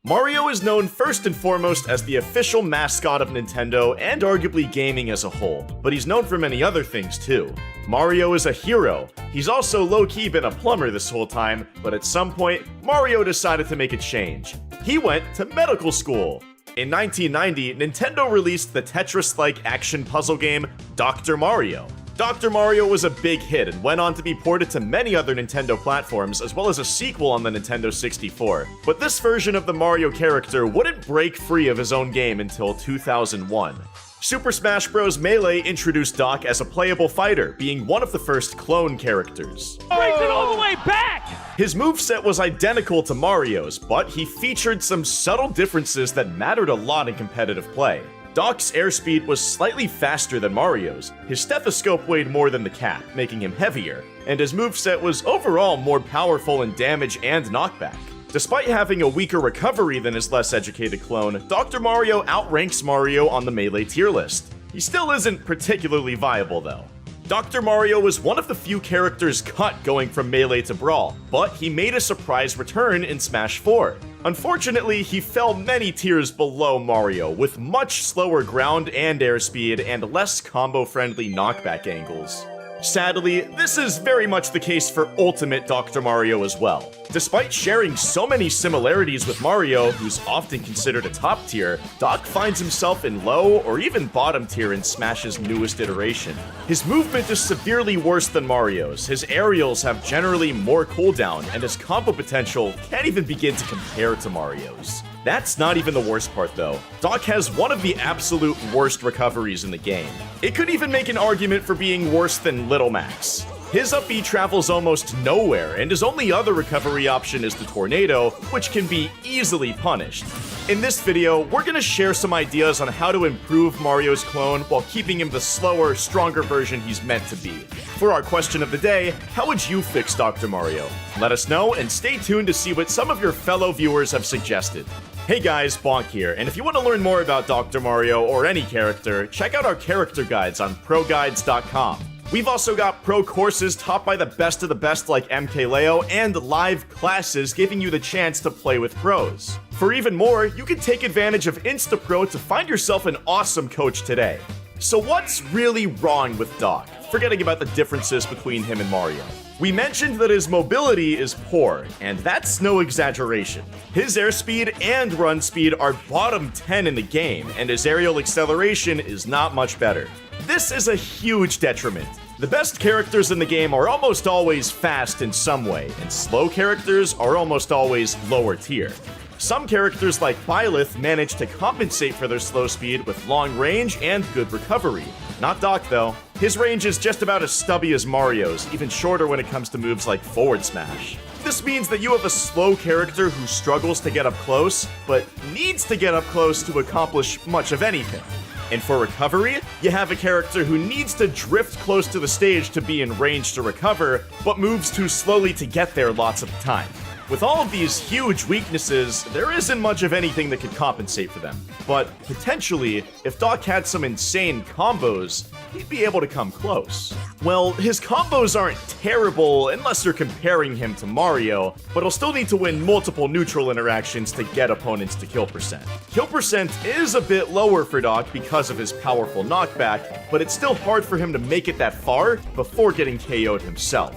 Mario is known first and foremost as the official mascot of Nintendo and arguably gaming as a whole, but he's known for many other things too. Mario is a hero. He's also low-key been a plumber this whole time, but at some point, Mario decided to make a change. He went to medical school. In 1990, Nintendo released the Tetris-like action puzzle game Dr. Mario. Dr. Mario was a big hit and went on to be ported to many other Nintendo platforms, as well as a sequel on the Nintendo 64. But this version of the Mario character wouldn't break free of his own game until 2001. Super Smash Bros. Melee introduced Doc as a playable fighter, being one of the first clone characters. Brings it all the way back! His moveset was identical to Mario's, but he featured some subtle differences that mattered a lot in competitive play. Doc's airspeed was slightly faster than Mario's, his stethoscope weighed more than the cap, making him heavier, and his moveset was overall more powerful in damage and knockback. Despite having a weaker recovery than his less educated clone, Dr. Mario outranks Mario on the Melee tier list. He still isn't particularly viable though. Dr. Mario was one of the few characters cut going from Melee to Brawl, but he made a surprise return in Smash 4. Unfortunately, he fell many tiers below Mario, with much slower ground and airspeed and less combo-friendly knockback angles. Sadly, this is very much the case for Ultimate Dr. Mario as well. Despite sharing so many similarities with Mario, who's often considered a top tier, Doc finds himself in low or even bottom tier in Smash's newest iteration. His movement is severely worse than Mario's, his aerials have generally more cooldown, and his combo potential can't even begin to compare to Mario's. That's not even the worst part though. Doc has one of the absolute worst recoveries in the game. It could even make an argument for being worse than Little Max. His up B travels almost nowhere, and his only other recovery option is the tornado, which can be easily punished. In this video, we're gonna share some ideas on how to improve Mario's clone while keeping him the slower, stronger version he's meant to be. For our question of the day, how would you fix Dr. Mario? Let us know, and stay tuned to see what some of your fellow viewers have suggested. Hey guys, Bonk here, and if you want to learn more about Dr. Mario or any character, check out our character guides on ProGuides.com. We've also got pro courses taught by the best of the best like MKLeo and live classes giving you the chance to play with pros. For even more, you can take advantage of InstaPro to find yourself an awesome coach today. So what's really wrong with Doc? Forgetting about the differences between him and Mario. We mentioned that his mobility is poor, and that's no exaggeration. His airspeed and run speed are bottom 10 in the game, and his aerial acceleration is not much better. This is a huge detriment. The best characters in the game are almost always fast in some way, and slow characters are almost always lower tier. Some characters like Byleth manage to compensate for their slow speed with long range and good recovery. Not Doc though. His range is just about as stubby as Mario's, even shorter when it comes to moves like forward smash. This means that you have a slow character who struggles to get up close, but needs to get up close to accomplish much of anything. And for recovery, you have a character who needs to drift close to the stage to be in range to recover, but moves too slowly to get there lots of the time. With all of these huge weaknesses, there isn't much of anything that could compensate for them. But potentially, if Doc had some insane combos, he'd be able to come close. Well, his combos aren't terrible unless you're comparing him to Mario, but he'll still need to win multiple neutral interactions to get opponents to kill percent. Kill percent is a bit lower for Doc because of his powerful knockback, but it's still hard for him to make it that far before getting KO'd himself.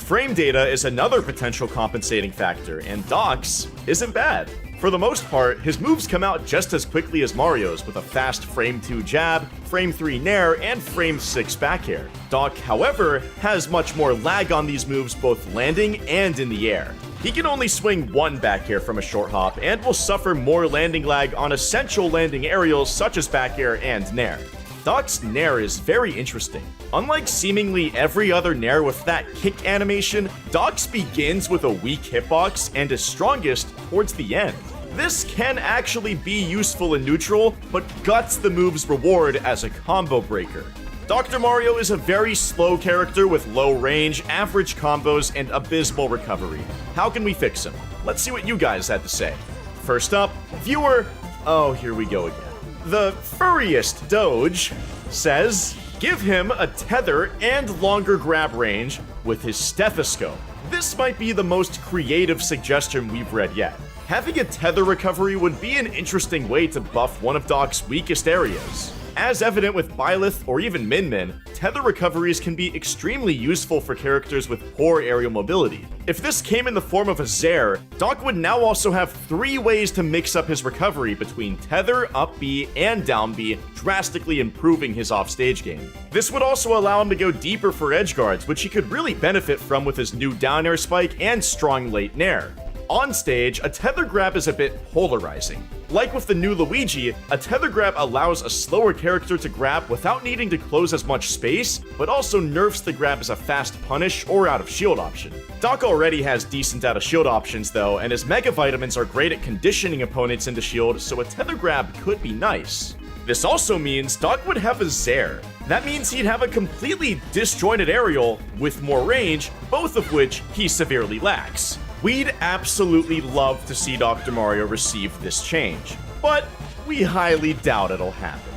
Frame data is another potential compensating factor, and Doc's isn't bad. For the most part, his moves come out just as quickly as Mario's with a fast frame 2 jab, frame 3 nair, and frame 6 back air. Doc, however, has much more lag on these moves both landing and in the air. He can only swing one back air from a short hop and will suffer more landing lag on essential landing aerials such as back air and nair. Doc's nair is very interesting. Unlike seemingly every other nair with that kick animation, Doc's begins with a weak hitbox and is strongest towards the end. This can actually be useful in neutral, but guts the move's reward as a combo breaker. Dr. Mario is a very slow character with low range, average combos, and abysmal recovery. How can we fix him? Let's see what you guys had to say. First up, viewer... Oh, here we go again. The furriest Doge says, give him a tether and longer grab range with his stethoscope. This might be the most creative suggestion we've read yet. Having a tether recovery would be an interesting way to buff one of Doc's weakest areas. As evident with Byleth or even Min Min, tether recoveries can be extremely useful for characters with poor aerial mobility. If this came in the form of a Zair, Doc would now also have 3 ways to mix up his recovery between tether, up B, and down B, drastically improving his offstage game. This would also allow him to go deeper for edge guards, which he could really benefit from with his new down air spike and strong late nair. On stage, a tether grab is a bit polarizing. Like with the new Luigi, a tether grab allows a slower character to grab without needing to close as much space, but also nerfs the grab as a fast punish or out of shield option. Doc already has decent out of shield options though, and his Mega Vitamins are great at conditioning opponents into shield, so a tether grab could be nice. This also means Doc would have a Zair. That means he'd have a completely disjointed aerial with more range, both of which he severely lacks. We'd absolutely love to see Dr. Mario receive this change, but we highly doubt it'll happen.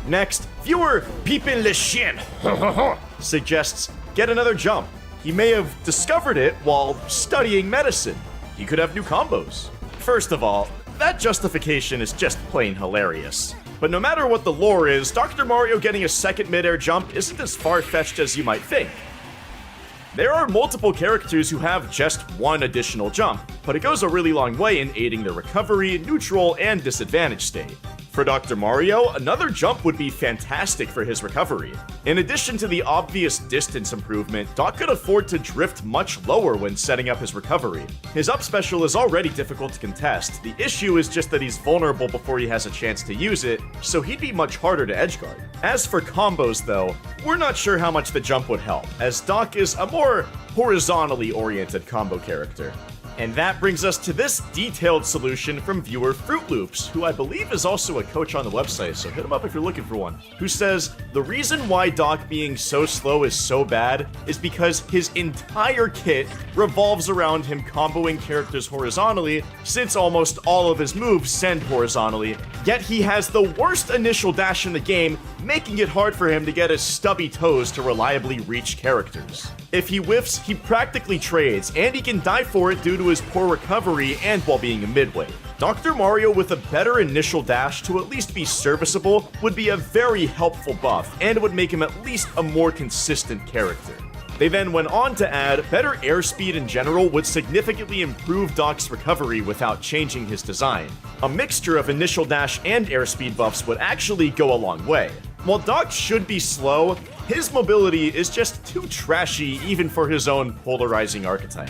Next, viewer Peepin' Le Chien suggests get another jump. He may have discovered it while studying medicine. He could have new combos. First of all, that justification is just plain hilarious. But no matter what the lore is, Dr. Mario getting a second midair jump isn't as far-fetched as you might think. There are multiple characters who have just one additional jump, but it goes a really long way in aiding their recovery, neutral, and disadvantage state. For Dr. Mario, another jump would be fantastic for his recovery. In addition to the obvious distance improvement, Doc could afford to drift much lower when setting up his recovery. His up special is already difficult to contest. The issue is just that he's vulnerable before he has a chance to use it, so he'd be much harder to edgeguard. As for combos though, we're not sure how much the jump would help, as Doc is a more horizontally oriented combo character. And that brings us to this detailed solution from viewer Fruit Loops, who I believe is also a coach on the website, so hit him up if you're looking for one, who says, the reason why Doc being so slow is so bad is because his entire kit revolves around him comboing characters horizontally, since almost all of his moves send horizontally, yet he has the worst initial dash in the game, making it hard for him to get his stubby toes to reliably reach characters. If he whiffs, he practically trades, and he can die for it due to his poor recovery and while being a midway. Dr. Mario with a better initial dash to at least be serviceable would be a very helpful buff, and would make him at least a more consistent character. They then went on to add, better airspeed in general would significantly improve Doc's recovery without changing his design. A mixture of initial dash and airspeed buffs would actually go a long way. While Doc should be slow, his mobility is just too trashy even for his own polarizing archetype.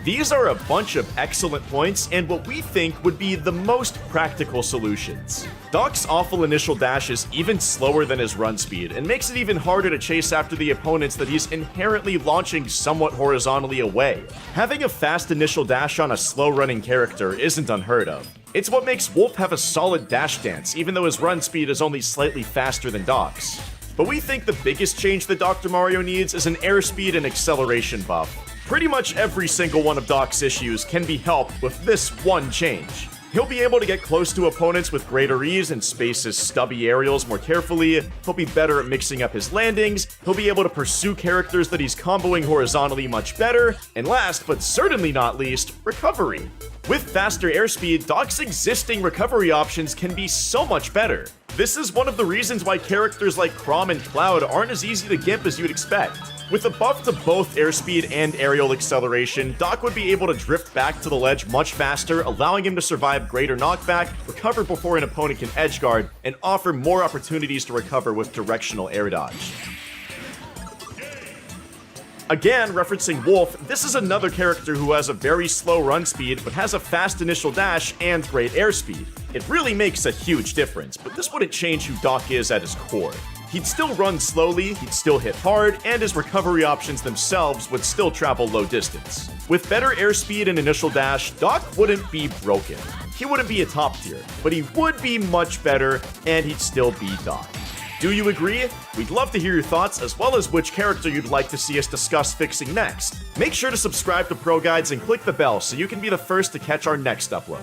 These are a bunch of excellent points and what we think would be the most practical solutions. Doc's awful initial dash is even slower than his run speed and makes it even harder to chase after the opponents that he's inherently launching somewhat horizontally away. Having a fast initial dash on a slow running character isn't unheard of. It's what makes Wolf have a solid dash dance, even though his run speed is only slightly faster than Doc's. But we think the biggest change that Dr. Mario needs is an airspeed and acceleration buff. Pretty much every single one of Doc's issues can be helped with this one change. He'll be able to get close to opponents with greater ease and space his stubby aerials more carefully. He'll be better at mixing up his landings. He'll be able to pursue characters that he's comboing horizontally much better. And last, but certainly not least, recovery. With faster airspeed, Doc's existing recovery options can be so much better. This is one of the reasons why characters like Chrom and Cloud aren't as easy to gimp as you'd expect. With a buff to both airspeed and aerial acceleration, Doc would be able to drift back to the ledge much faster, allowing him to survive greater knockback, recover before an opponent can edgeguard, and offer more opportunities to recover with directional air dodge. Again, referencing Wolf, this is another character who has a very slow run speed, but has a fast initial dash and great airspeed. It really makes a huge difference, but this wouldn't change who Doc is at his core. He'd still run slowly, he'd still hit hard, and his recovery options themselves would still travel low distance. With better airspeed and initial dash, Doc wouldn't be broken. He wouldn't be a top tier, but he would be much better, and he'd still be Doc. Do you agree? We'd love to hear your thoughts, as well as which character you'd like to see us discuss fixing next. Make sure to subscribe to ProGuides and click the bell so you can be the first to catch our next upload.